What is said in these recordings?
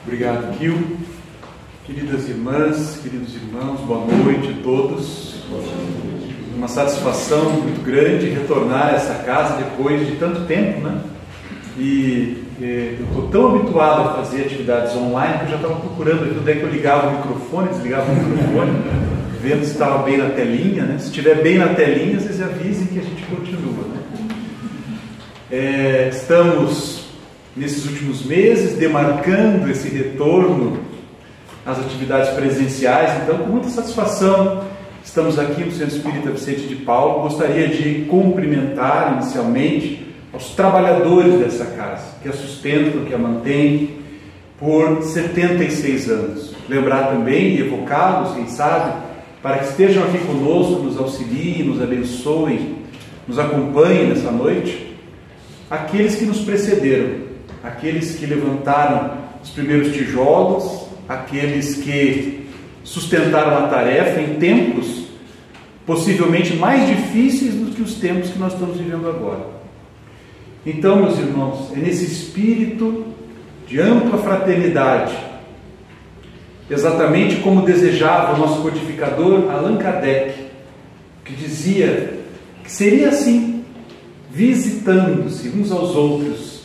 Obrigado, Gil. Queridas irmãs, queridos irmãos, boa noite a todos. Uma satisfação muito grande retornar a essa casa depois de tanto tempo, né? E eu estou tão habituado a fazer atividades online que eu já estava procurando aqui onde é que eu ligava o microfone, desligava o microfone, vendo se estava bem na telinha, né? Se estiver bem na telinha, vocês avisem que a gente continua, né? Estamos nesses últimos meses demarcando esse retorno às atividades presenciais, então com muita satisfação estamos aqui no Centro Espírita Vicente de Paulo. Gostaria de cumprimentar inicialmente aos trabalhadores dessa casa, que a sustentam, que a mantêm por 76 anos. Lembrar também e evocá-los, quem sabe, para que estejam aqui conosco, nos auxiliem, nos abençoem, nos acompanhem nessa noite, aqueles que nos precederam, aqueles que levantaram os primeiros tijolos, aqueles que sustentaram a tarefa em tempos possivelmente mais difíceis do que os tempos que nós estamos vivendo agora. Então, meus irmãos, é nesse espírito de ampla fraternidade, exatamente como desejava o nosso codificador Allan Kardec, que dizia que seria assim, visitando-se uns aos outros,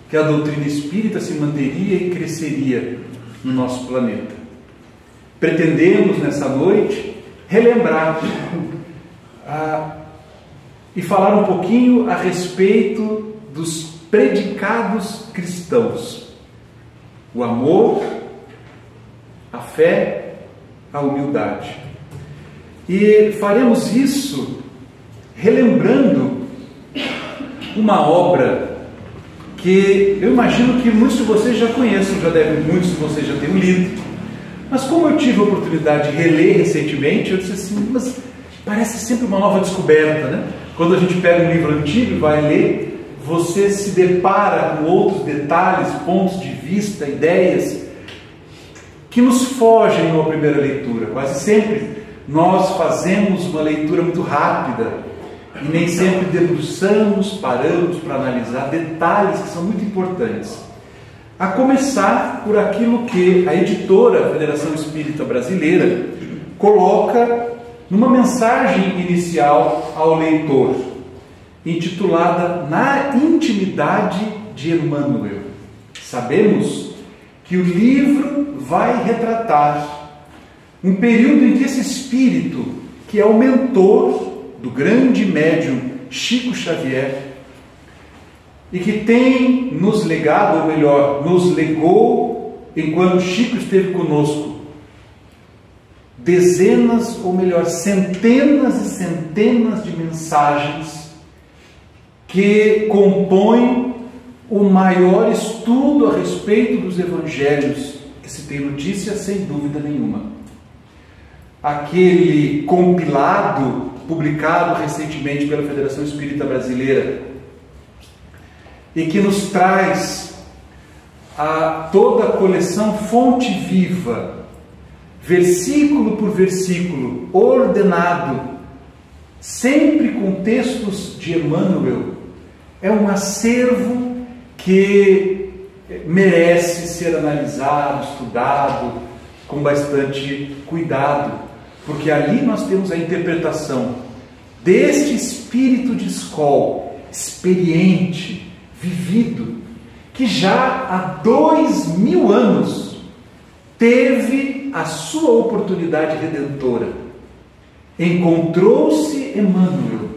que a doutrina espírita se manteria e cresceria no nosso planeta. Pretendemos nessa noite relembrar e falar um pouquinho a respeito dos predicados cristãos: o amor, a fé, a humildade. E faremos isso relembrando uma obra que eu imagino que muitos de vocês já conheçam, muitos de vocês já tenham lido, mas como eu tive a oportunidade de reler recentemente, eu disse assim, mas parece sempre uma nova descoberta, né? Quando a gente pega um livro antigo e vai ler, você se depara com outros detalhes, pontos de vista, ideias que nos fogem numa primeira leitura. Quase sempre nós fazemos uma leitura muito rápida e nem sempre debruçamos, paramos para analisar detalhes que são muito importantes. A começar por aquilo que a editora Federação Espírita Brasileira coloca numa mensagem inicial ao leitor, intitulada Na Intimidade de Emmanuel. Sabemos que o livro vai retratar um período em que esse espírito, que é o mentor do grande médium Chico Xavier, e que tem nos legado, ou melhor, nos legou, enquanto Chico esteve conosco, dezenas, ou melhor, centenas e centenas de mensagens que compõem o maior estudo a respeito dos evangelhos que se tem notícia, sem dúvida nenhuma. Aquele compilado, publicado recentemente pela Federação Espírita Brasileira, e que nos traz toda a coleção Fonte Viva, versículo por versículo, ordenado, sempre com textos de Emmanuel, é um acervo que merece ser analisado, estudado, com bastante cuidado, porque ali nós temos a interpretação deste espírito de escola, experiente, vivido, que já há 2000 anos teve a sua oportunidade redentora. Encontrou-se Emmanuel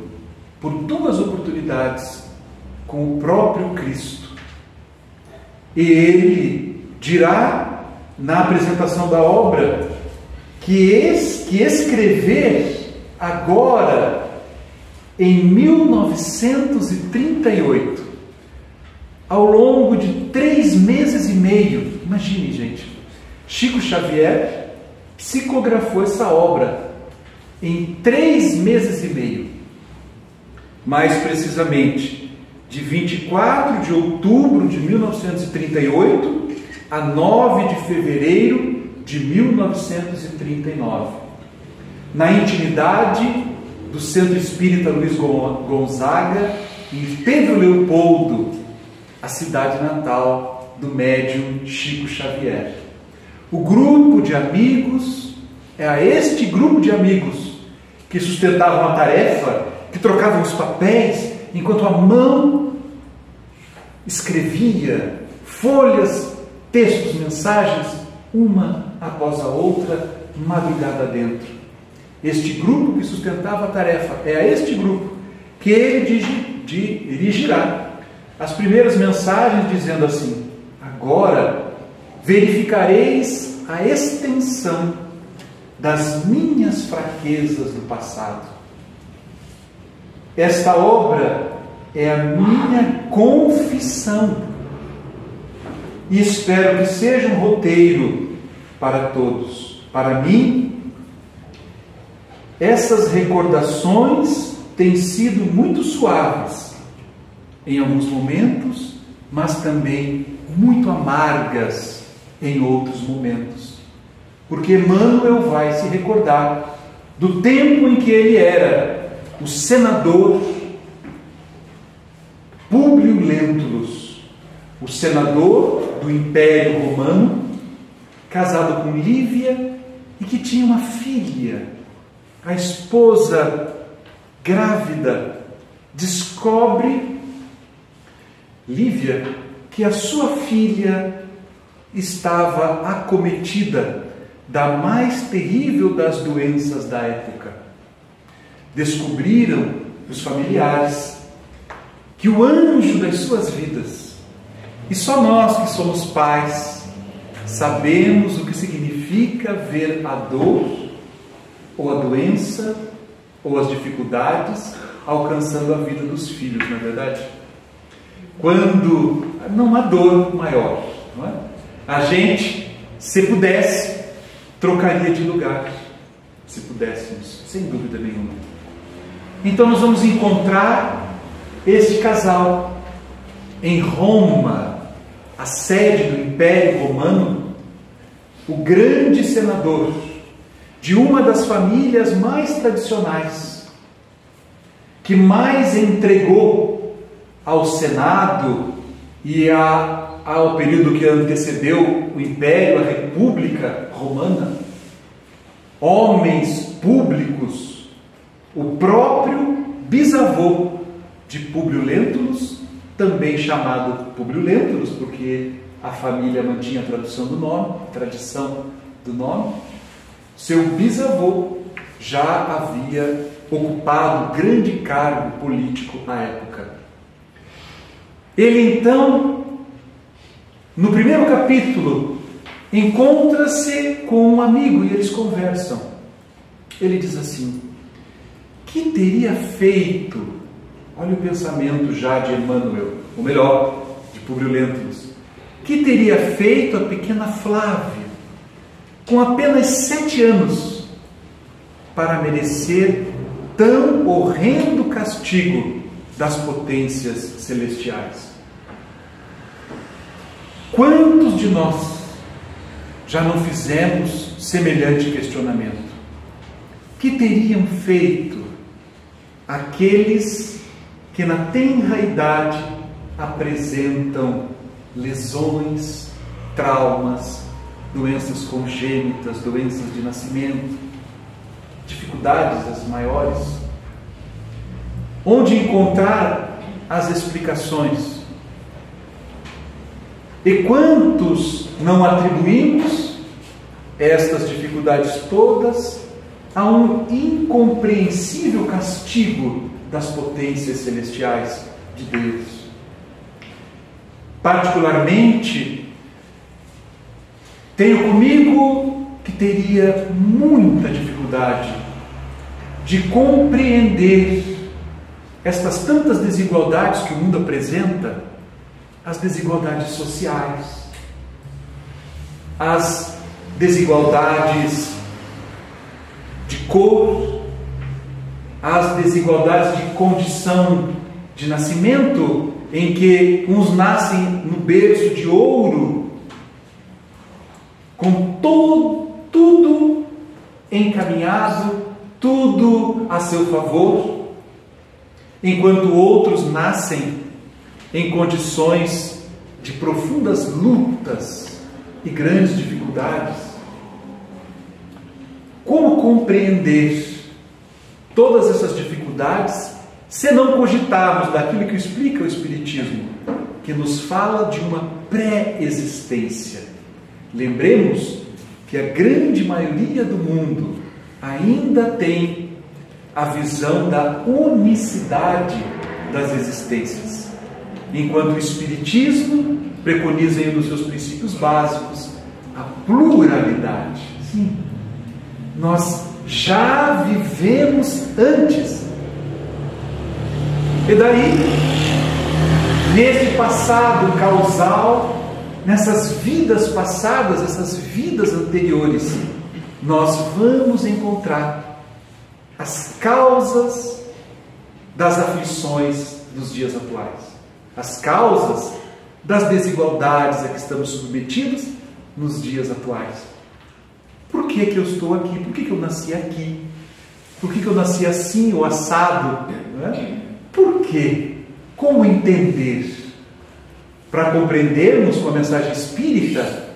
por 2 oportunidades com o próprio Cristo. E ele dirá na apresentação da obra que escrever agora, em 1938, ao longo de 3 meses e meio, imagine, gente, Chico Xavier psicografou essa obra em 3 meses e meio, mais precisamente de 24 de outubro de 1938 a 9 de fevereiro de 1939, na intimidade do Centro Espírita Luiz Gonzaga, em Pedro Leopoldo, a cidade natal do médium Chico Xavier. O grupo de amigos, é a este grupo de amigos que sustentavam a tarefa, que trocavam os papéis, enquanto a mão escrevia folhas, textos, mensagens, uma após a outra, madrugada dentro. Este grupo que sustentava a tarefa, é a este grupo que ele dirigirá as primeiras mensagens, dizendo assim: agora verificareis a extensão das minhas fraquezas do passado. Esta obra é a minha confissão e espero que seja um roteiro para todos. Para mim, essas recordações têm sido muito suaves em alguns momentos, mas também muito amargas em outros momentos. Porque Emmanuel vai se recordar do tempo em que ele era o senador Públio Lentulus, o senador do Império Romano, casado com Lívia e que tinha uma filha. A esposa grávida descobre, Lívia, que a sua filha estava acometida da mais terrível das doenças da época. Descobriram os familiares que o anjo das suas vidas, e só nós que somos pais sabemos o que significa ver a dor, ou a doença, ou as dificuldades alcançando a vida dos filhos, não é verdade? Quando não há dor maior, não é? A gente, se pudesse, trocaria de lugar, se pudéssemos, sem dúvida nenhuma. Então nós vamos encontrar este casal em Roma, a sede do Império Romano, o grande senador de uma das famílias mais tradicionais, que mais entregou ao Senado e ao período que antecedeu o Império, a República Romana, homens públicos, o próprio bisavô de Públio Lentulus, também chamado Públio Lentulus, porque a família mantinha a tradição do nome, seu bisavô já havia ocupado grande cargo político na época. Ele então, no primeiro capítulo, encontra-se com um amigo e eles conversam. Ele diz assim: que teria feito, olha o pensamento já de Emmanuel, ou melhor, de Públio Lentulus, que teria feito a pequena Flávia, com apenas 7 anos, para merecer tão horrendo castigo das potências celestiais? Quantos de nós já não fizemos semelhante questionamento? Que teriam feito aqueles que na tenra idade apresentam lesões, traumas, doenças congênitas, doenças de nascimento, dificuldades as maiores? Onde encontrar as explicações? E quantos não atribuímos estas dificuldades todas a um incompreensível castigo das potências celestiais de Deus? Particularmente, tenho comigo que teria muita dificuldade de compreender estas tantas desigualdades que o mundo apresenta, as desigualdades sociais, as desigualdades de cor, as desigualdades de condição de nascimento, em que uns nascem no berço de ouro, com tudo encaminhado, tudo a seu favor, enquanto outros nascem em condições de de profundas lutas e grandes dificuldades. Como compreender todas essas dificuldades se não cogitarmos daquilo que explica o Espiritismo, que nos fala de uma pré-existência? Lembremos que a grande maioria do mundo ainda tem a visão da unicidade das existências, enquanto o Espiritismo preconiza em um dos seus princípios básicos a pluralidade. Sim, nós já vivemos antes. E daí, nesse passado causal, nessas vidas passadas, essas vidas anteriores, nós vamos encontrar as causas das aflições dos dias atuais, as causas das desigualdades a que estamos submetidos nos dias atuais. Por que que eu estou aqui? Por que que eu nasci aqui? Por que que eu nasci assim ou assado? Não é? Por quê? Como entender? Para compreendermos com a mensagem espírita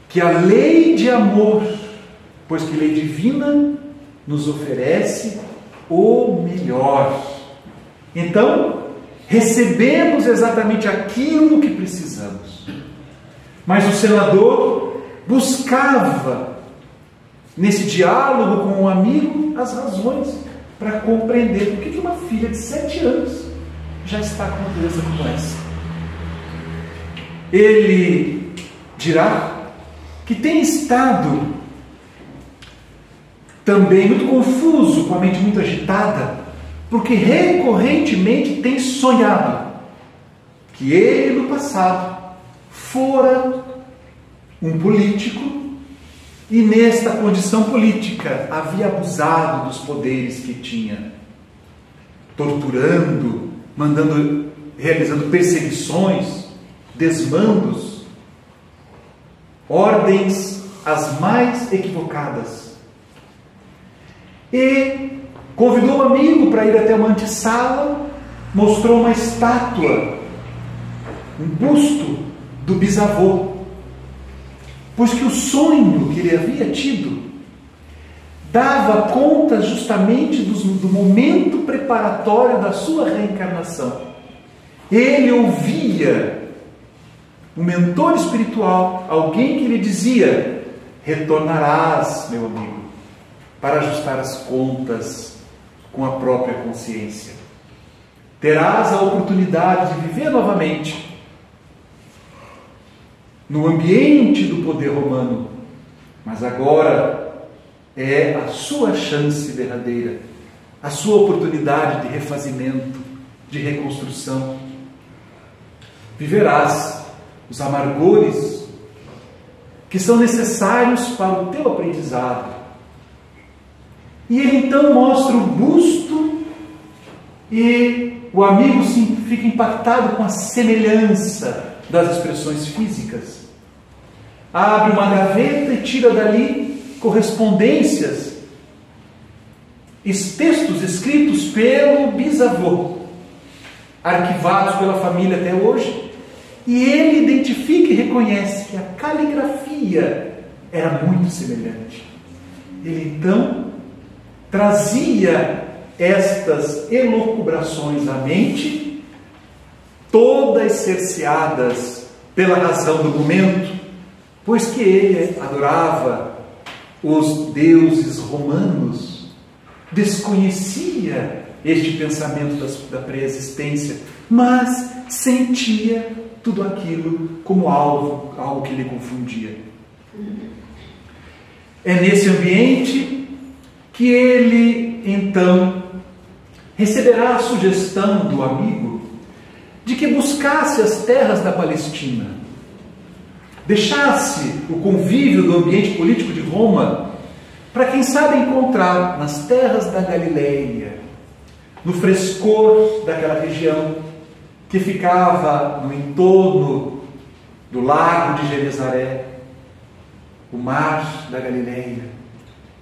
que a lei de amor, pois que lei divina nos oferece o melhor. Então, recebemos exatamente aquilo que precisamos. Mas o senador buscava, nesse diálogo com um amigo, as razões para compreender por que uma filha de 7 anos já está com uma doença como essa. Ele dirá que tem estado também muito confuso, com a mente muito agitada, porque recorrentemente tem sonhado que ele no passado fora um político e nesta condição política havia abusado dos poderes que tinha, torturando, realizando perseguições, desmandos, ordens as mais equivocadas. E convidou um amigo para ir até uma antessala, mostrou uma estátua, um busto do bisavô, pois que o sonho que ele havia tido dava conta justamente do momento preparatório da sua reencarnação. Ele ouvia um mentor espiritual, alguém que lhe dizia: retornarás, meu amigo, para ajustar as contas com a própria consciência. Terás a oportunidade de viver novamente no ambiente do poder romano, mas agora é a sua chance derradeira, a sua oportunidade de refazimento, de reconstrução. Viverás os amargores que são necessários para o teu aprendizado. E ele então mostra o busto e o amigo fica impactado com a semelhança das expressões físicas. Abre uma gaveta e tira dali correspondências, textos escritos pelo bisavô, arquivados pela família até hoje, e ele identifica e reconhece que a caligrafia era muito semelhante. Ele então trazia estas elucubrações à mente, todas cerceadas pela razão do momento, pois que ele adorava os deuses romanos, desconhecia este pensamento da pré-existência, mas sentia tudo aquilo como algo que lhe confundia. É nesse ambiente que ele, então, receberá a sugestão do amigo de que buscasse as terras da Palestina, deixasse o convívio do ambiente político de Roma, para quem sabe encontrar nas terras da Galileia, no frescor daquela região que ficava no entorno do lago de Genezaré, o mar da Galileia,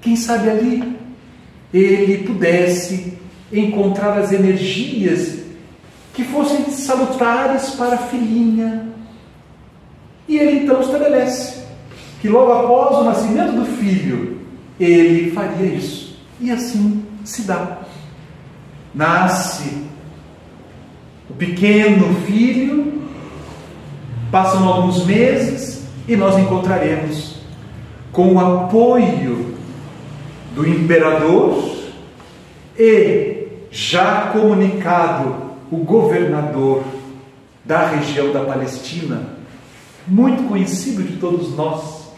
quem sabe ali ele pudesse encontrar as energias que fossem salutares para a filhinha E ele então estabelece que logo após o nascimento do filho, ele faria isso. E assim se dá. Nasce o pequeno filho, passam alguns meses e nós encontraremos, com o apoio do imperador e já comunicado o governador da região da Palestina, muito conhecido de todos nós,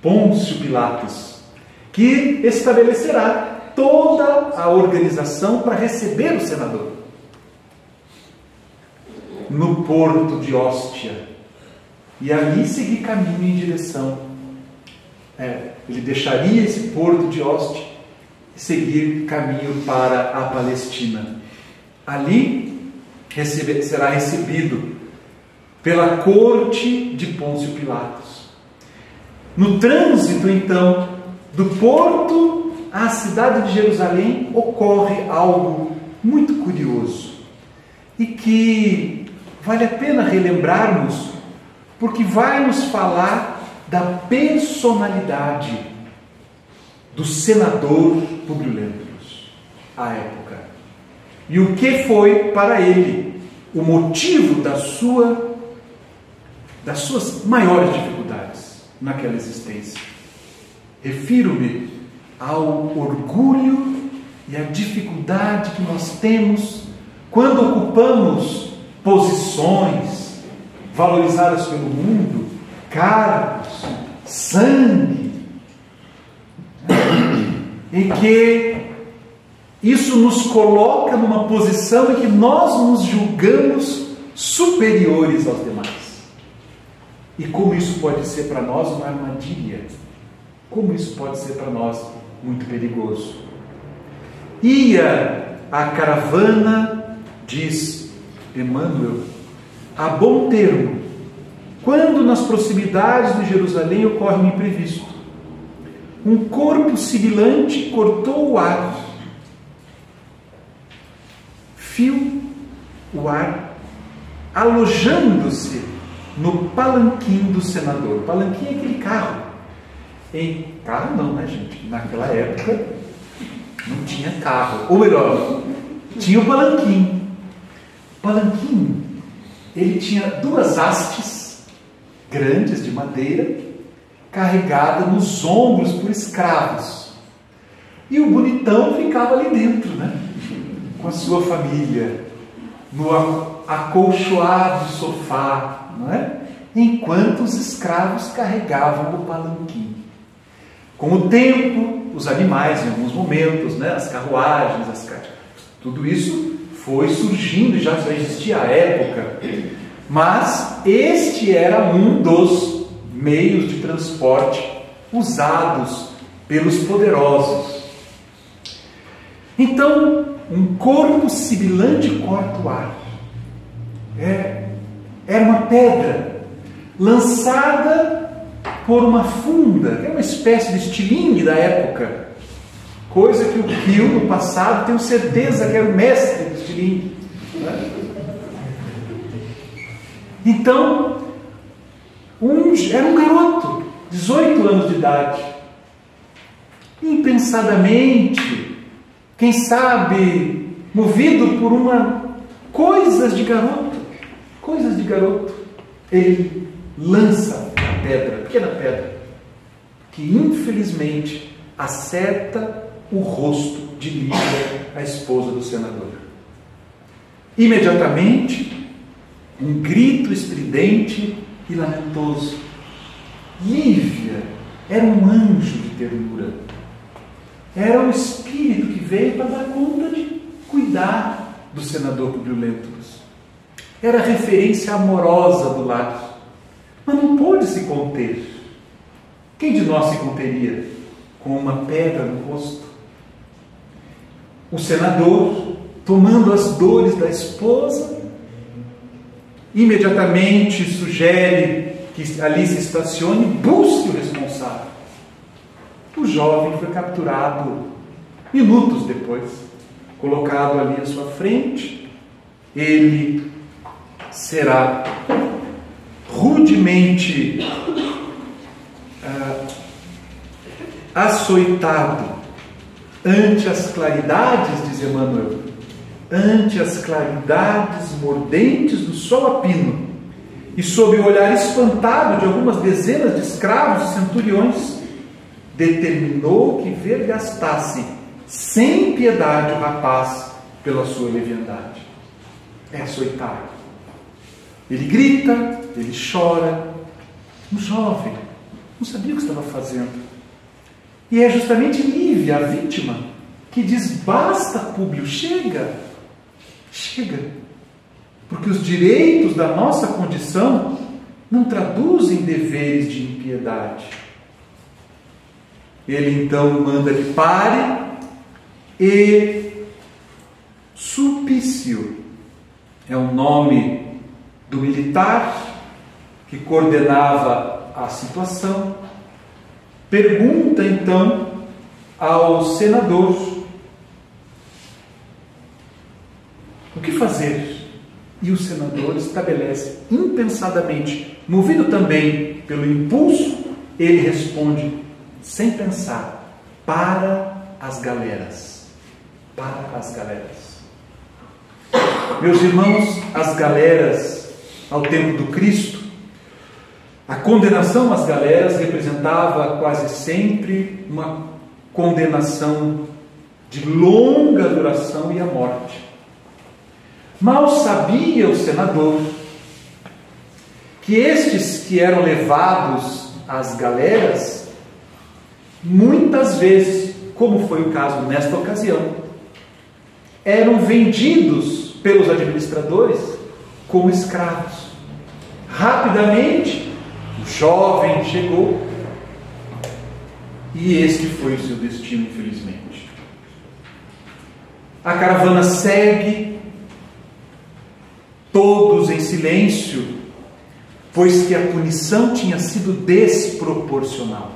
Pôncio Pilatos, que estabelecerá toda a organização para receber o senador no porto de Hóstia e ali seguir caminho em direção. Ele deixaria esse porto de Hóstia e seguir caminho para a Palestina. Ali será recebido pela corte de Pôncio Pilatos. No trânsito, então, do porto à cidade de Jerusalém, ocorre algo muito curioso e que vale a pena relembrarmos, porque vai nos falar da personalidade do senador Públio Lentulus à época. E o que foi para ele o motivo das suas maiores dificuldades naquela existência. Refiro-me ao orgulho e à dificuldade que nós temos quando ocupamos posições valorizadas pelo mundo, cargos, sangue, em que isso nos coloca numa posição em que nós nos julgamos superiores aos demais. E como isso pode ser para nós uma armadilha, como isso pode ser para nós muito perigoso. Ia a caravana, diz Emmanuel, a bom termo, quando nas proximidades de Jerusalém ocorre um imprevisto. Um corpo sibilante cortou o ar, fiu o ar, alojando-se no palanquim do senador. Palanquim é aquele carro. Carro não, né, gente? Naquela época não tinha carro. Ou melhor, tinha o palanquim. O palanquim, ele tinha duas hastes grandes de madeira, carregada nos ombros por escravos. E o bonitão ficava ali dentro, né? Com a sua família, no acolchoado sofá, não é? Enquanto os escravos carregavam o palanquim. Com o tempo, os animais, em alguns momentos, né? As carruagens, tudo isso foi surgindo, já existia à época. Mas este era um dos meios de transporte usados pelos poderosos. Então, um corpo sibilante corta o ar. Era uma pedra lançada por uma funda, que é uma espécie de estilingue da época, coisa que o Pio, no passado, tenho certeza que era o mestre do estilingue, né? Então, era um garoto, 18 anos de idade, impensadamente, quem sabe, movido por coisas de garoto, ele lança a pedra, pequena pedra, que infelizmente acerta o rosto de Lívia, a esposa do senador. Imediatamente, um grito estridente e lamentoso. Lívia era um anjo de ternura. Era um espírito que veio para dar conta de cuidar do senador Públio Lentulus. Era a referência amorosa do lar, mas não pôde se conter. Quem de nós se conteria com uma pedra no rosto? O senador, tomando as dores da esposa, imediatamente sugere que ali se estacione e busque o responsável. O jovem foi capturado minutos depois, colocado ali à sua frente. Ele será rudemente açoitado ante as claridades, diz Emmanuel, ante as claridades mordentes do sol a pino, e sob o olhar espantado de algumas dezenas de escravos e centuriões, determinou que vergastasse sem piedade o rapaz pela sua leviandade. É açoitado. Ele grita, ele chora. Um jovem, não sabia o que estava fazendo. E é justamente Lívia, a vítima, que diz: basta, Públio, chega, chega. Porque os direitos da nossa condição não traduzem deveres de impiedade. Ele então manda que pare e Sulpício é o nome do militar que coordenava a situação. Pergunta então ao senador o que fazer. E o senador estabelece impensadamente, movido também pelo impulso, ele responde sem pensar: para as galeras. Para as galeras. Meus irmãos, as galeras, ao tempo do Cristo, a condenação às galeras representava quase sempre uma condenação de longa duração e a morte. Mal sabia o senador que estes que eram levados às galeras, muitas vezes, como foi o caso nesta ocasião, eram vendidos pelos administradores como escravos. Rapidamente, o jovem chegou e este foi o seu destino, infelizmente. A caravana segue, todos em silêncio, pois que a punição tinha sido desproporcional.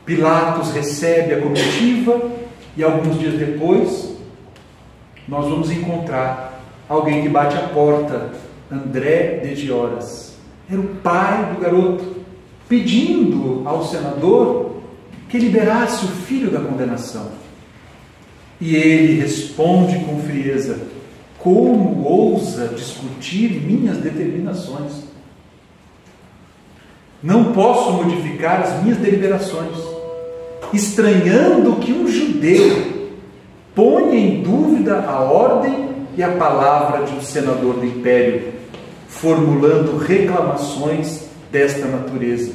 Pilatos recebe a comitiva e alguns dias depois nós vamos encontrar alguém que bate a porta, André de Gioras. Era o pai do garoto, pedindo ao senador que liberasse o filho da condenação. E ele responde com frieza: como ousa discutir minhas determinações? Não posso modificar as minhas deliberações, estranhando que um judeu ponha em dúvida a ordem e a palavra de um senador do império, formulando reclamações desta natureza.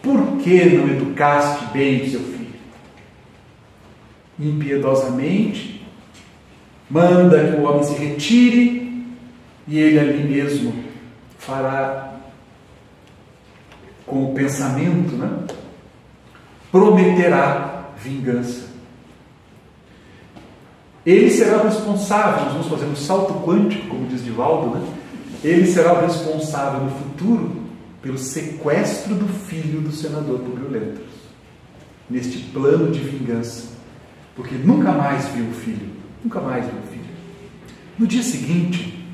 Por que não educaste bem seu filho? Impiedosamente manda que o homem se retire e ele ali mesmo fará, com o pensamento, prometerá vingança. Ele será o responsável, nós vamos fazer um salto quântico, como diz Divaldo, ele será o responsável no futuro pelo sequestro do filho do senador Publio Lentulus, neste plano de vingança, porque nunca mais viu o filho. Nunca mais viu o filho. No dia seguinte,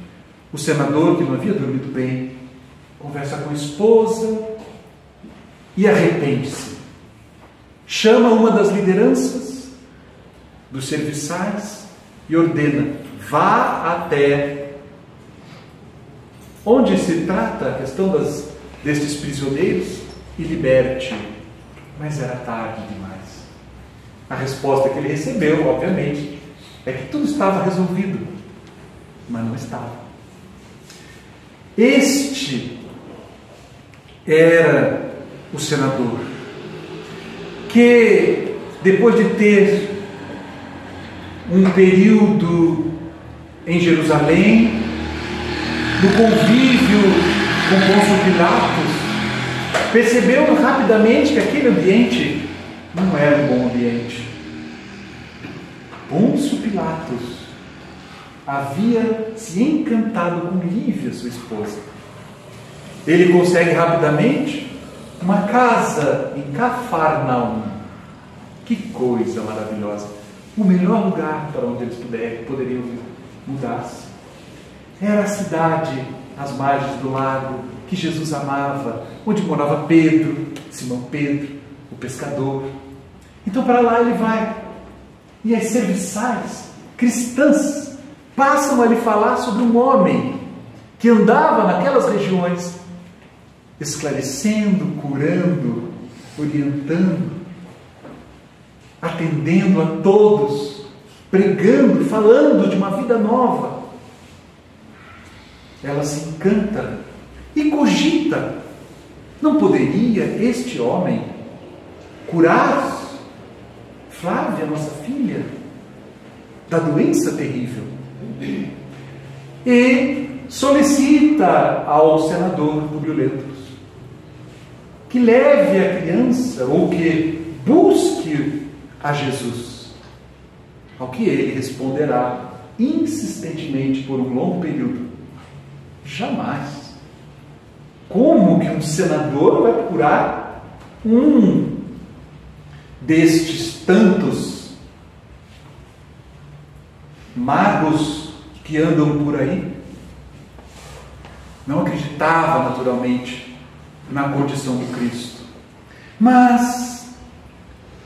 o senador, que não havia dormido bem, conversa com a esposa e arrepende-se. Chama uma das lideranças dos serviçais e ordena: vá até onde se trata a questão destes prisioneiros e liberte. Mas era tarde demais. A resposta que ele recebeu, obviamente, é que tudo estava resolvido, mas não estava. Este era o senador que, depois de ter um período em Jerusalém, no convívio com Pôncio Pilatos, percebeu rapidamente que aquele ambiente não era um bom ambiente. Pôncio Pilatos havia se encantado com Lívia, sua esposa. Ele consegue rapidamente uma casa em Cafarnaum. Que coisa maravilhosa! O melhor lugar para onde eles poderiam mudar-se. Era a cidade às margens do lago que Jesus amava, onde morava Pedro, Simão Pedro, o pescador. Então para lá ele vai. E as serviçais cristãs passam a lhe falar sobre um homem que andava naquelas regiões, esclarecendo, curando, orientando, atendendo a todos, pregando, falando de uma vida nova. Ela se encanta e cogita: não poderia este homem curar Flávia, nossa filha, da doença terrível? E solicita ao senador Publio Lentulus que leve a criança, ou que busque a Jesus. Ao que ele responderá insistentemente por um longo período: jamais. Como que um senador vai curar um destes tantos magos que andam por aí? Não acreditava naturalmente na condição do Cristo. Mas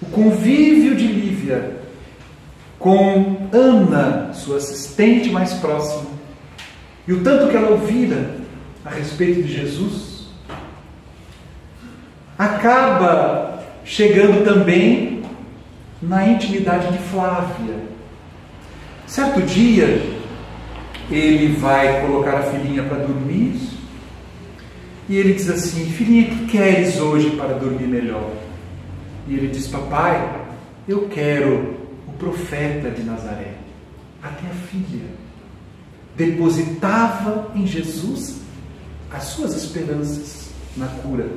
o convívio de Lívia com Ana, sua assistente mais próxima, e o tanto que ela ouvira a respeito de Jesus, acaba chegando também na intimidade de Flávia. Certo dia, ele vai colocar a filhinha para dormir e ele diz assim: filhinha, que queres hoje para dormir melhor? E ele diz: papai, eu quero o profeta de Nazaré. Até a filha depositava em Jesus as suas esperanças na cura.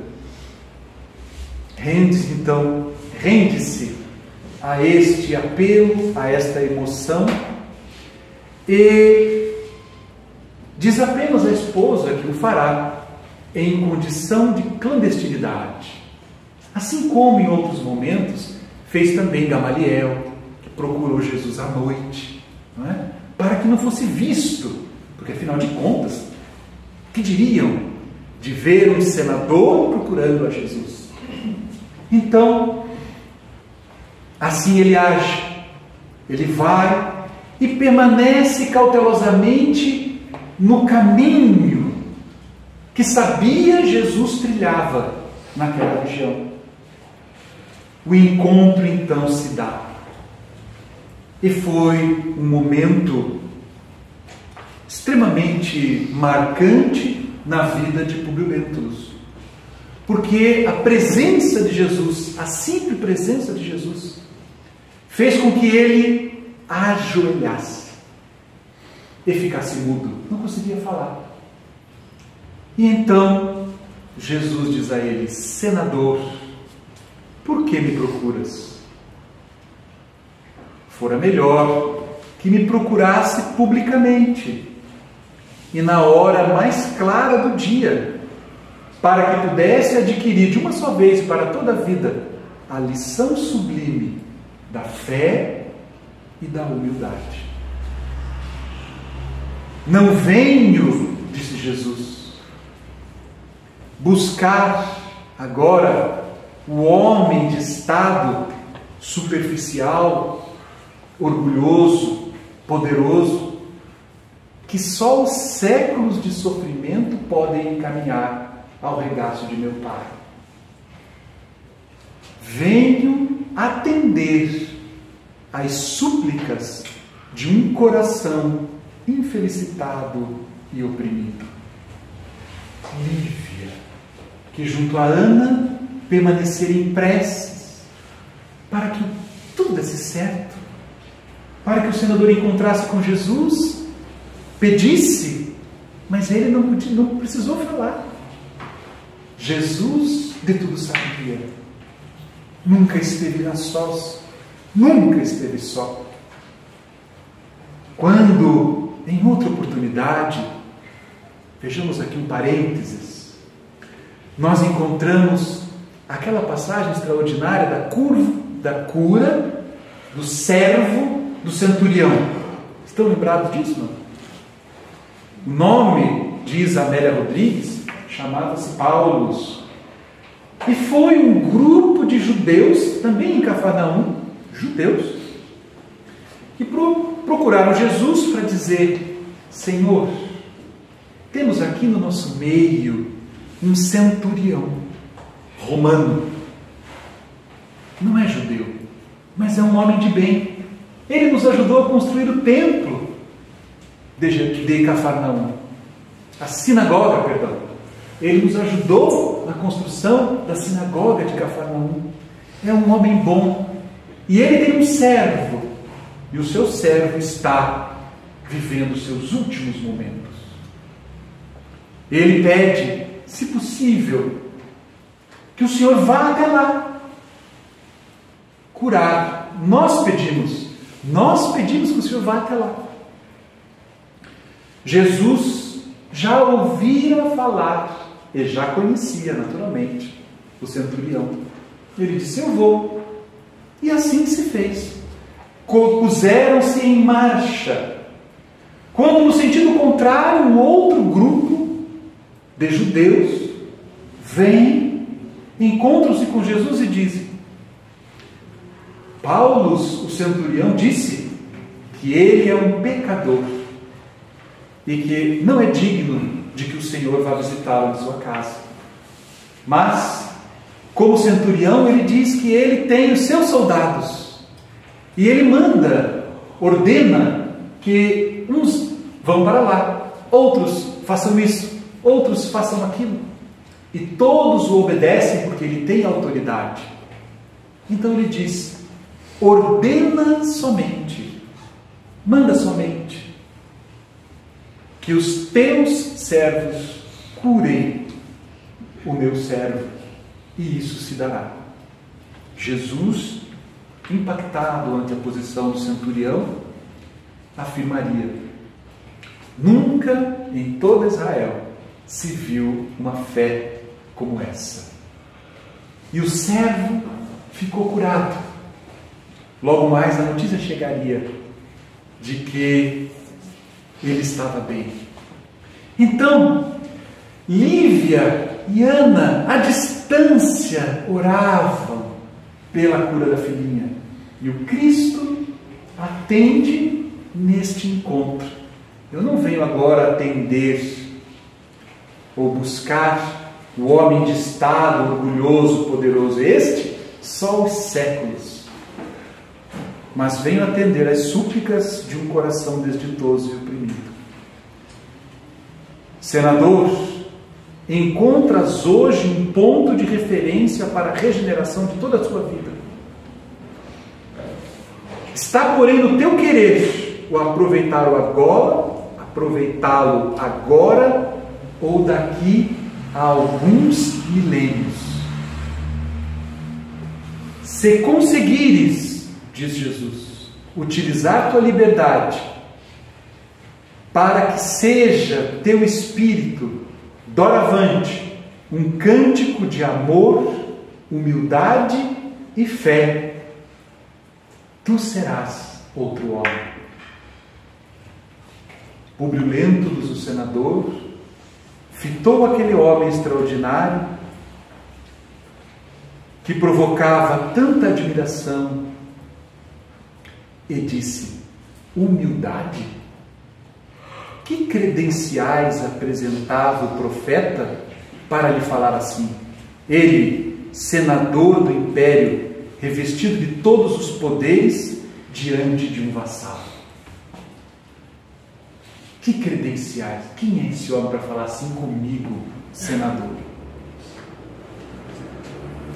Rende-se a este apelo, a esta emoção, e diz apenas à esposa que o fará em condição de clandestinidade. Assim como em outros momentos fez também Gamaliel, que procurou Jesus à noite, não é? Para que não fosse visto, porque afinal de contas, o que diriam de ver um senador procurando a Jesus? Então, assim ele age. Ele vai e permanece cautelosamente no caminho que sabia Jesus trilhava naquela região. O encontro então se dá. E foi um momento extremamente marcante na vida de Publio Lentulus. Porque a presença de Jesus, a simples presença de Jesus, fez com que ele ajoelhasse e ficasse mudo. Não conseguia falar. E então Jesus diz a ele: senador, por que me procuras? Fora melhor que me procurasse publicamente e na hora mais clara do dia, para que pudesse adquirir de uma só vez para toda a vida a lição sublime da fé e da humildade. Não venho, disse Jesus, buscar agora o homem de estado superficial, orgulhoso, poderoso, que só os séculos de sofrimento podem encaminhar ao regaço de meu Pai. Venho atender às súplicas de um coração infelicitado e oprimido. Lívia, que junto a Ana permaneceram em preces para que tudo desse certo, para que o senador encontrasse com Jesus, pedisse, mas ele não precisou falar. Jesus de tudo sabia. Nunca esteve a sós, nunca esteve só. Quando, em outra oportunidade, vejamos aqui um parênteses, nós encontramos aquela passagem extraordinária da cura do servo do centurião. Estão lembrados disso, não? O nome diz Amélia Rodrigues, chamava-se Paulos. E foi um grupo de judeus, também em Cafarnaum, judeus, que procuraram Jesus para dizer: Senhor, temos aqui no nosso meio um centurião romano. Não é judeu, mas é um homem de bem. Ele nos ajudou a construir o templo de Cafarnaum, a sinagoga, perdão. Ele nos ajudou na construção da sinagoga de Cafarnaum. É um homem bom. E ele tem um servo. E o seu servo está vivendo os seus últimos momentos. Ele pede, se possível, que o Senhor vá até lá curar. Nós pedimos que o Senhor vá até lá. Jesus já ouvira falar e já conhecia naturalmente o centurião. Ele disse: eu vou. E assim se fez. Puseram-se em marcha. Quando, no sentido contrário, um outro grupo de judeus vem, encontram-se com Jesus e dizem: Paulo, o centurião, disse que ele é um pecador e que não é digno de que o Senhor vá visitá-lo em sua casa. Mas, como centurião, ele diz que ele tem os seus soldados e ele ordena que uns vão para lá, outros façam isso, outros façam aquilo, e todos o obedecem porque ele tem autoridade. Então ele diz: ordena somente, manda somente que os teus servos curem o meu servo, e isso se dará. Jesus, impactado ante a posição do centurião, afirmaria: nunca em todo Israel se viu uma fé como essa. E o servo ficou curado. Logo mais a notícia chegaria de que ele estava bem. Então, Lívia e Ana, à distância, oravam pela cura da filhinha. E o Cristo atende neste encontro. Eu não venho agora atender ou buscar o homem de estado, orgulhoso, poderoso, este, só os séculos. Mas venho atender às súplicas de um coração desditoso e oprimido. Senador, encontras hoje um ponto de referência para a regeneração de toda a sua vida. Está, porém, no teu querer o aproveitá-lo agora ou daqui a alguns milênios. Se conseguires, diz Jesus, utilizar tua liberdade para que seja teu espírito, doravante, um cântico de amor, humildade e fé, tu serás outro homem. Públio Lentulus, o senador, fitou aquele homem extraordinário que provocava tanta admiração e disse: humildade? Que credenciais apresentava o profeta para lhe falar assim? Ele, senador do império, revestido de todos os poderes diante de um vassalo. Que credenciais? Quem é esse homem para falar assim comigo, senador?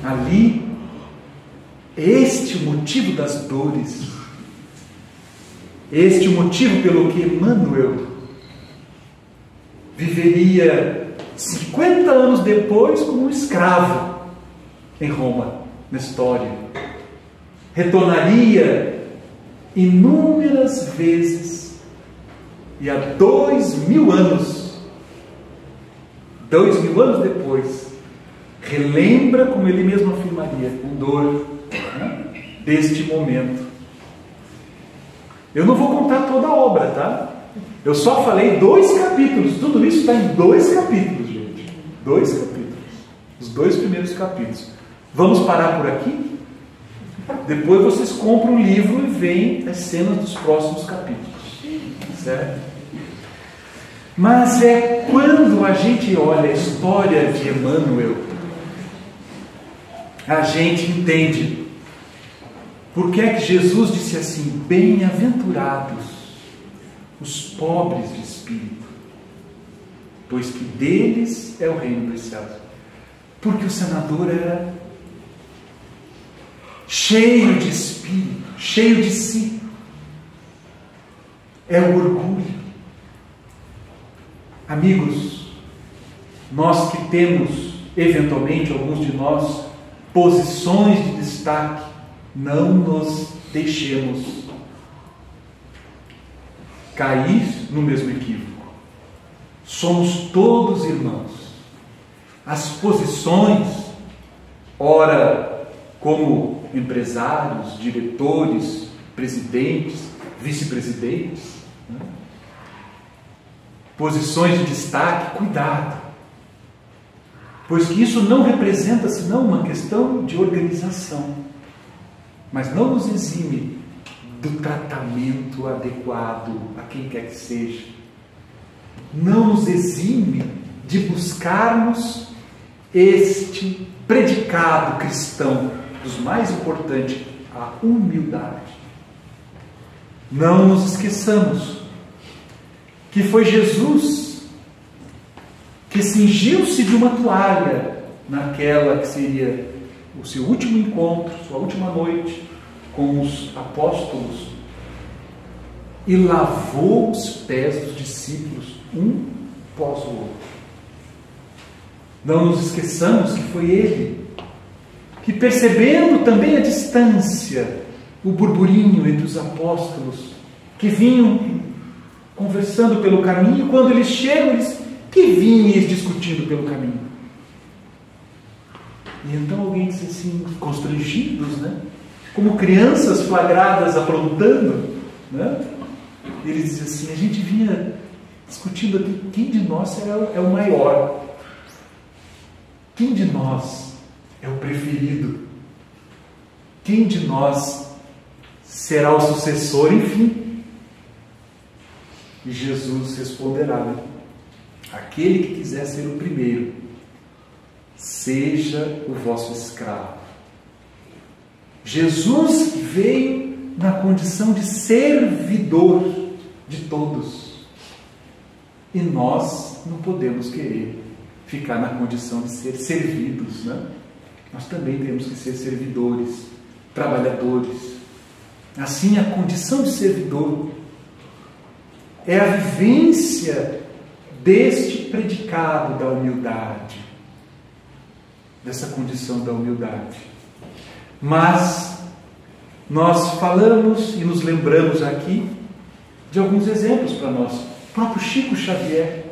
Ali, este o motivo das dores, este o motivo pelo que Emmanuel viveria 50 anos depois como um escravo em Roma, na história. Retornaria inúmeras vezes e há 2000 anos depois, relembra, como ele mesmo afirmaria, com dor, deste momento. Eu não vou contar toda a obra, tá? Eu só falei 2 capítulos. Tudo isso está em 2 capítulos, gente. 2 capítulos. Os 2 primeiros capítulos. Vamos parar por aqui? Depois vocês compram um livro e veem as cenas dos próximos capítulos. Certo? Mas é quando a gente olha a história de Emmanuel, a gente entende por que é que Jesus disse assim: bem-aventurados os pobres de espírito, pois que deles é o reino dos céus. Porque o senador era cheio de espírito, cheio de si. É o orgulho. Amigos, nós que temos, eventualmente, alguns de nós, posições de destaque, não nos deixemos cair no mesmo equívoco. Somos todos irmãos. As posições, ora como empresários, diretores, presidentes, vice-presidentes, né? Posições de destaque, cuidado, pois que isso não representa senão uma questão de organização, mas não nos exime do tratamento adequado a quem quer que seja, não nos exime de buscarmos este predicado cristão, dos mais importantes, a humildade. Não nos esqueçamos que foi Jesus que cingiu-se de uma toalha naquela que seria o seu último encontro, sua última noite com os apóstolos, e lavou os pés dos discípulos um após o outro. Não nos esqueçamos que foi Ele que, percebendo também a distância, o burburinho entre os apóstolos que vinham conversando pelo caminho, quando eles chegam, eles que vinham discutindo pelo caminho. E então alguém disse assim, constrangidos, né? Como crianças flagradas aprontando, né? Ele dizia assim: a gente vinha discutindo aqui quem de nós é o maior, quem de nós é o preferido, quem de nós será o sucessor, enfim. E Jesus responderá, né? Aquele que quiser ser o primeiro, seja o vosso escravo. Jesus veio na condição de servidor de todos. E nós não podemos querer ficar na condição de ser servidos, né? Nós também temos que ser servidores, trabalhadores. Assim, a condição de servidor é a vivência deste predicado da humildade, dessa condição da humildade. Mas nós falamos e nos lembramos aqui de alguns exemplos para nós. O próprio Chico Xavier.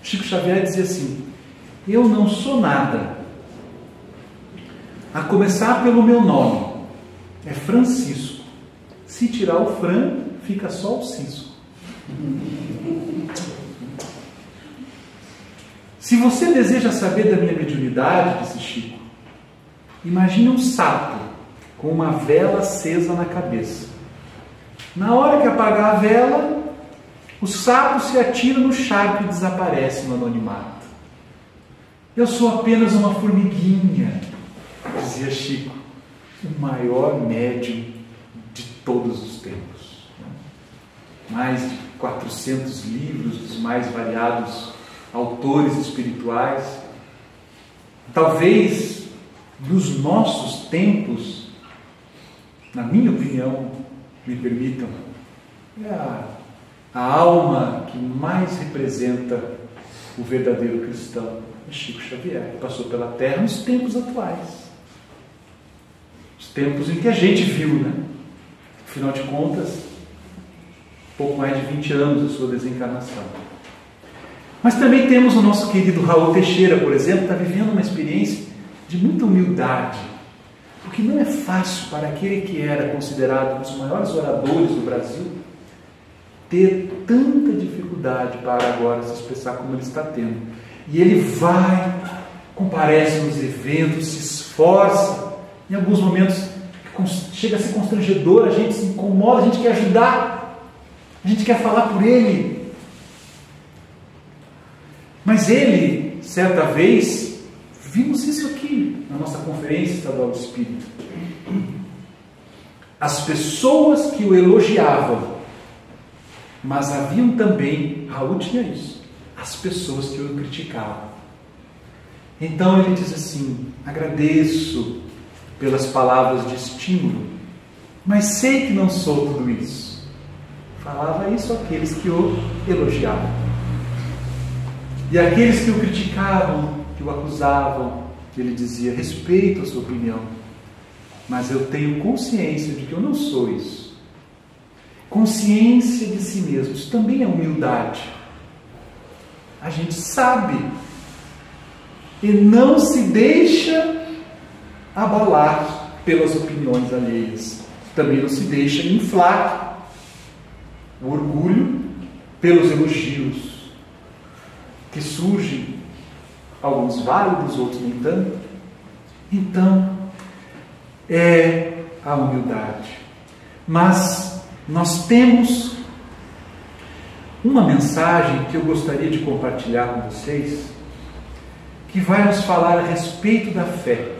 Chico Xavier dizia assim: eu não sou nada, a começar pelo meu nome, é Francisco. Se tirar o Fran, fica só o Cisco. Se você deseja saber da minha mediunidade, disse Chico, imagine um sapo com uma vela acesa na cabeça. Na hora que apagar a vela, o sapo se atira no charco e desaparece no anonimato. Eu sou apenas uma formiguinha, dizia Chico, o maior médium de todos os tempos. Mais de 400 livros dos mais variados autores espirituais. Talvez nos nossos tempos, na minha opinião, me permitam, é a alma que mais representa o verdadeiro cristão, é Chico Xavier, que passou pela Terra nos tempos atuais. Os tempos em que a gente viu, né? Afinal de contas, pouco mais de 20 anos da sua desencarnação. Mas também temos o nosso querido Raul Teixeira, por exemplo, que está vivendo uma experiência de muita humildade, porque não é fácil para aquele que era considerado um dos maiores oradores do Brasil ter tanta dificuldade para agora se expressar como ele está tendo. E ele vai, comparece nos eventos, se esforça, em alguns momentos chega a ser constrangedor, a gente se incomoda, a gente quer ajudar, a gente quer falar por ele. Mas ele, certa vez, vimos isso aqui na nossa conferência estadual do Espírito. As pessoas que o elogiavam, mas haviam também, Raul tinha isso, as pessoas que o criticavam. Então ele diz assim: agradeço pelas palavras de estímulo, mas sei que não sou tudo isso. Falava isso àqueles que o elogiavam. E aqueles que o criticavam, que o acusavam, ele dizia: respeito a sua opinião, mas eu tenho consciência de que eu não sou isso. Consciência de si mesmo, isso também é humildade. A gente sabe e não se deixa abalar pelas opiniões alheias. Também não se deixa inflar o orgulho pelos elogios que surgem, alguns válidos, outros nem tanto. Então, é a humildade. Mas nós temos uma mensagem que eu gostaria de compartilhar com vocês, que vai nos falar a respeito da fé.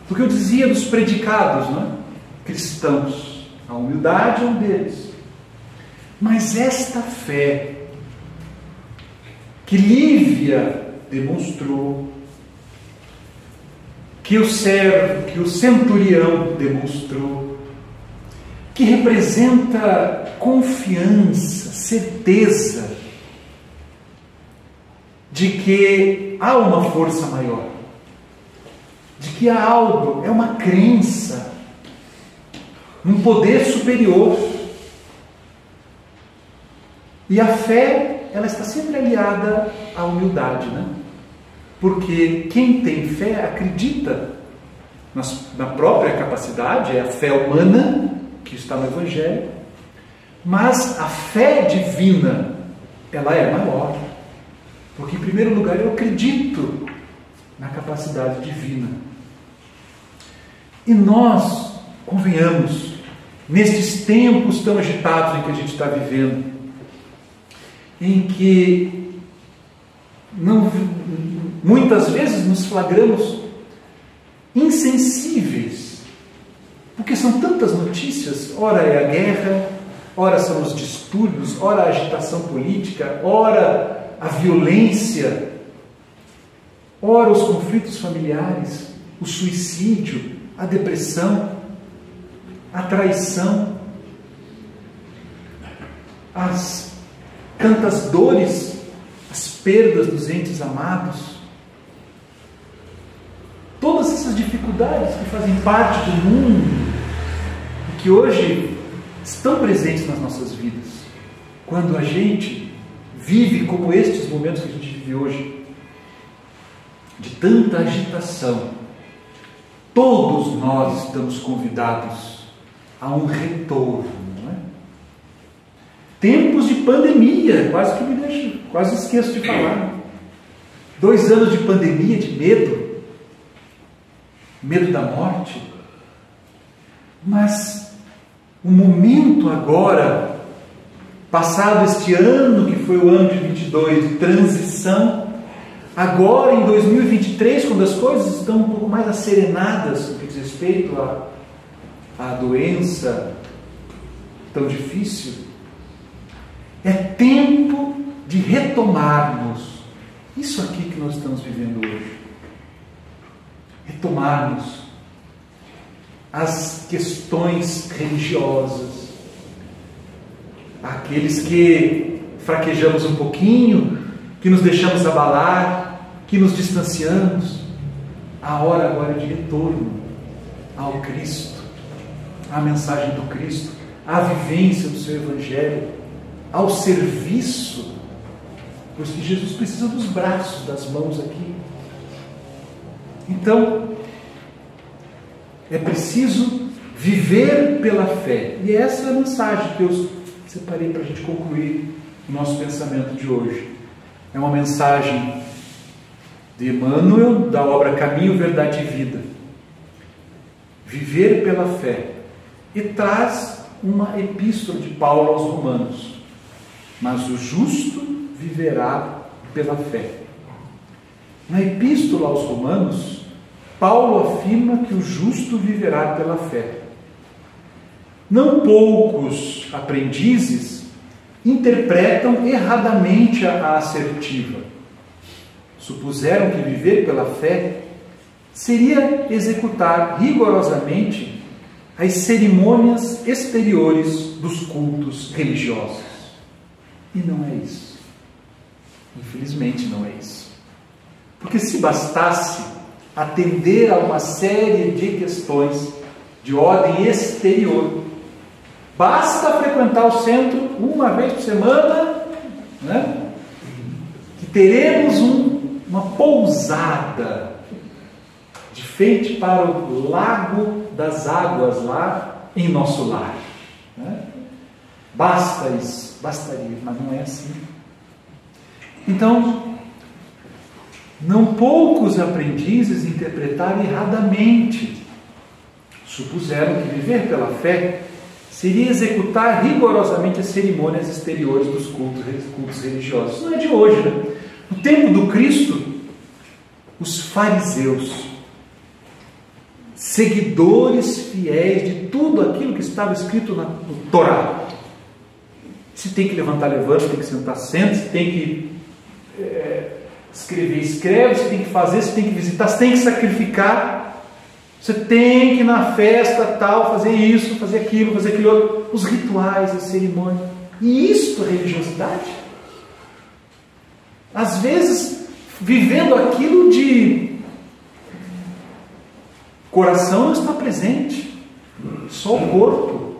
Porque eu dizia dos predicados, não é? Cristãos, a humildade é um deles. Mas esta fé que Lívia demonstrou, que o servo, que o centurião demonstrou, que representa confiança, certeza de que há uma força maior, de que há algo, é uma crença num poder superior. E a fé, ela está sempre aliada à humildade, né? Porque quem tem fé acredita na própria capacidade, é a fé humana que está no Evangelho, mas a fé divina, ela é maior, porque em primeiro lugar eu acredito na capacidade divina. E nós, convenhamos, nestes tempos tão agitados em que a gente está vivendo, em que muitas vezes nos flagramos insensíveis, porque são tantas notícias, ora é a guerra, ora são os distúrbios, ora a agitação política, ora a violência, ora os conflitos familiares, o suicídio, a depressão, a traição, as tantas dores, as perdas dos entes amados, todas essas dificuldades que fazem parte do mundo e que hoje estão presentes nas nossas vidas. Quando a gente vive como estes momentos que a gente vive hoje, de tanta agitação, todos nós estamos convidados a um retorno, não é? Tempos de pandemia, quase esqueço de falar. 2 anos de pandemia, de medo da morte. Mas o momento agora, passado este ano, que foi o ano de 22, de transição, agora em 2023, quando as coisas estão um pouco mais asserenadas no que diz respeito à doença tão difícil, é tempo de retomarmos isso aqui que nós estamos vivendo hoje. Retomarmos as questões religiosas, aqueles que fraquejamos um pouquinho, que nos deixamos abalar, que nos distanciamos. A hora agora é de retorno ao Cristo, à mensagem do Cristo, à vivência do seu Evangelho, ao serviço, pois que Jesus precisa dos braços, das mãos aqui. Então, é preciso viver pela fé. E essa é a mensagem que eu separei para a gente concluir o nosso pensamento de hoje. É uma mensagem de Emmanuel, da obra Caminho, Verdade e Vida. Viver pela fé. E traz uma epístola de Paulo aos Romanos. Mas o justo viverá pela fé. Na epístola aos Romanos, Paulo afirma que o justo viverá pela fé. Não poucos aprendizes interpretam erradamente a assertiva. Supuseram que viver pela fé seria executar rigorosamente as cerimônias exteriores dos cultos religiosos. E não é isso. Infelizmente não é isso. Porque se bastasse atender a uma série de questões de ordem exterior, basta frequentar o centro uma vez por semana, né? Que teremos uma pousada de frente para o lago das águas lá em nosso lar, né? Basta isso, bastaria, mas não é assim. Então, não poucos aprendizes interpretaram erradamente. Supuseram que viver pela fé seria executar rigorosamente as cerimônias exteriores dos cultos religiosos. Não é de hoje, né? No tempo do Cristo, os fariseus, seguidores fiéis de tudo aquilo que estava escrito no Torá. Se tem que levantar, levanta, se tem que sentar, senta, se tem que escrever, escreve, se tem que fazer, se tem que visitar, se tem que sacrificar, você tem que ir na festa tal, fazer isso, fazer aquilo outro, os rituais, as cerimônias. E isto é religiosidade? Às vezes, vivendo aquilo de coração não está presente, só o corpo.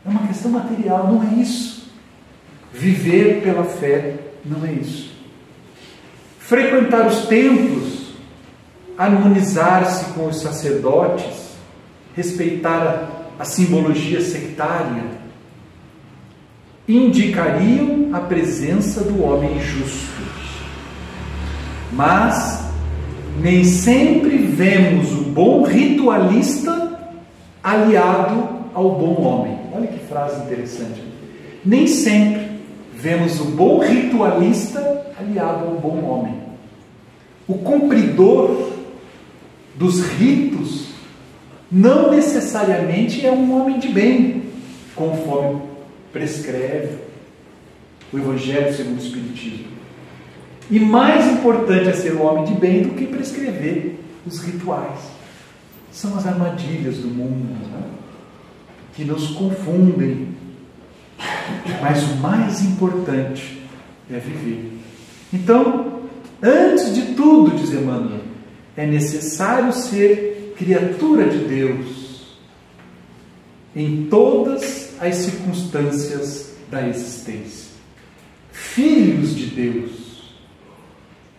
É uma questão material, não é isso. Viver pela fé não é isso. Frequentar os templos, harmonizar-se com os sacerdotes, respeitar a simbologia sectária, indicariam a presença do homem justo. Mas nem sempre vemos o bom ritualista aliado ao bom homem. Olha que frase interessante. Nem sempre vemos o bom ritualista aliado ao bom homem. O cumpridor dos ritos não necessariamente é um homem de bem, conforme prescreve o Evangelho segundo o Espiritismo. E mais importante é ser um homem de bem do que prescrever os rituais. São as armadilhas do mundo, né? Que nos confundem. Mas o mais importante é viver. Então, antes de tudo, diz Emmanuel, é necessário ser criatura de Deus em todas as circunstâncias da existência. Filhos de Deus.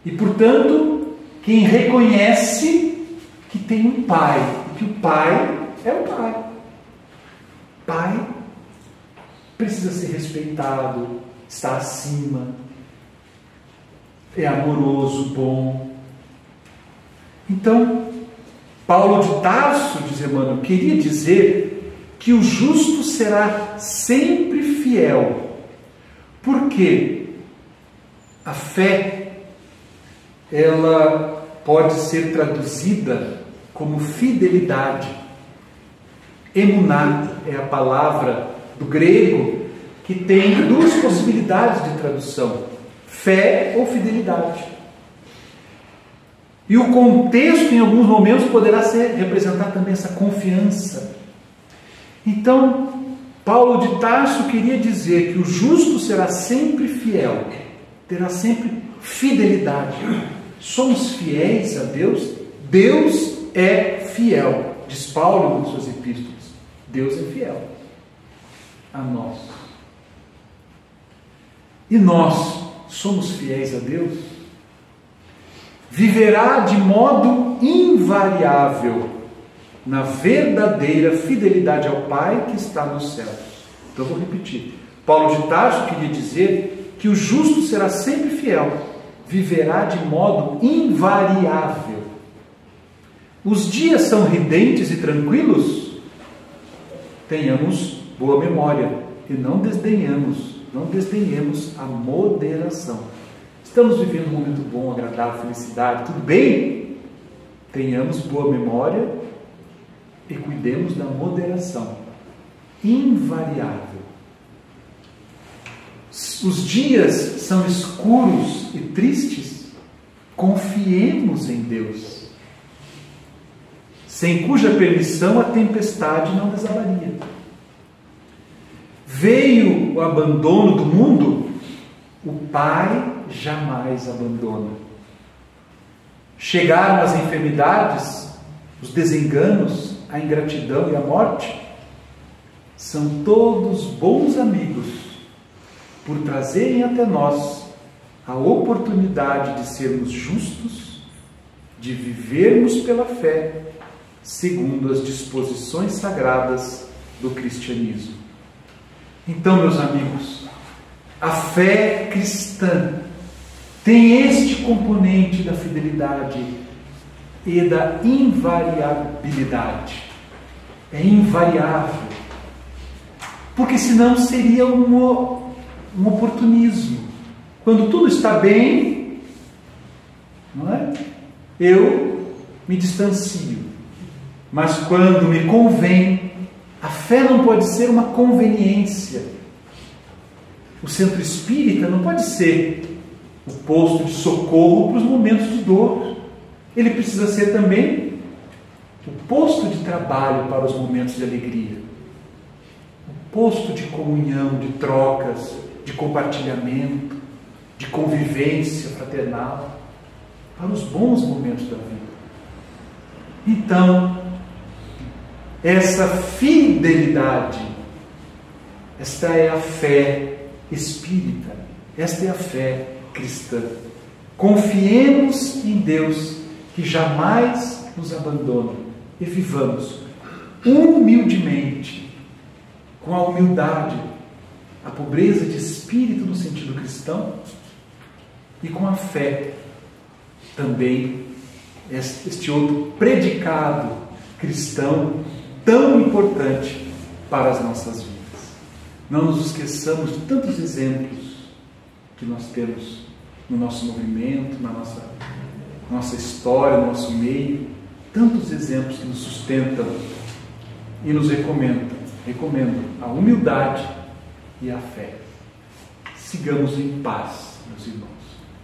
E, portanto, quem reconhece que tem um Pai, e que o Pai é o Pai. Pai precisa ser respeitado, está acima, é amoroso, bom. Então, Paulo de Tarso, diz Emmanuel, queria dizer que o justo será sempre fiel, porque a fé, ela pode ser traduzida como fidelidade. Emuná é a palavra do grego que tem duas possibilidades de tradução: fé ou fidelidade. E o contexto, em alguns momentos, poderá representar também essa confiança. Então, Paulo de Tarso queria dizer que o justo será sempre fiel, terá sempre fidelidade. Somos fiéis a Deus? Deus é fiel, diz Paulo em suas epístolas. Deus é fiel a nós. E nós somos fiéis a Deus? Viverá de modo invariável na verdadeira fidelidade ao Pai que está nos céus. Então, vou repetir. Paulo de Tarso queria dizer que o justo será sempre fiel, viverá de modo invariável. Os dias são ridentes e tranquilos? Tenhamos boa memória e não desdenhemos a moderação. Estamos vivendo um momento bom, agradável, felicidade, tudo bem? Tenhamos boa memória e cuidemos da moderação. Invariável. Os dias são escuros e tristes? Confiemos em Deus, sem cuja permissão a tempestade não desabaria. Veio o abandono do mundo? O Pai jamais abandona. Chegaram as enfermidades, os desenganos, a ingratidão e a morte? São todos bons amigos, por trazerem até nós a oportunidade de sermos justos, de vivermos pela fé, segundo as disposições sagradas do cristianismo. Então, meus amigos, a fé cristã tem este componente da fidelidade e da invariabilidade. É invariável, porque senão seria um oportunismo. Quando tudo está bem, não é? Eu me distancio. Mas quando me convém, a fé não pode ser uma conveniência. O centro espírita não pode ser o posto de socorro para os momentos de dor. Ele precisa ser também o posto de trabalho para os momentos de alegria. O posto de comunhão, de trocas, de compartilhamento, de convivência fraternal, para os bons momentos da vida. Então, essa fidelidade, esta é a fé espírita, esta é a fé cristã. Confiemos em Deus, que jamais nos abandona, e vivamos humildemente, com a humildade, a pobreza de espírito no sentido cristão, e com a fé também, este outro predicado cristão tão importante para as nossas vidas. Não nos esqueçamos de tantos exemplos que nós temos no nosso movimento, na nossa história, no nosso meio, tantos exemplos que nos sustentam e nos recomendam a humildade e a fé. Sigamos em paz, meus irmãos.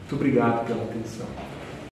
Muito obrigado pela atenção.